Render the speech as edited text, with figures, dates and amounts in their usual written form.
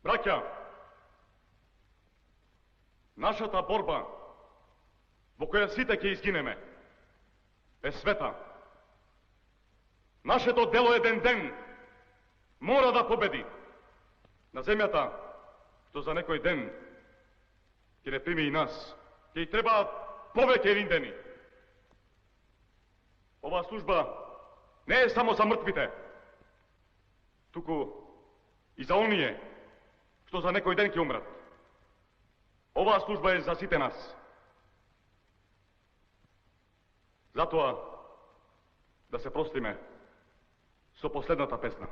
Браќа, нашата борба во која сите ќе изгинеме е света. Нашето дело еден ден мора да победи на земјата, што за некој ден ќе не прими и нас. Ќе и требаат повеќе риндени. Оваа служба не е само за мртвите, туку и за оние што за некој ден ќе умрат. Оваа служба е за сите нас. Затоа да се простиме со последната песна.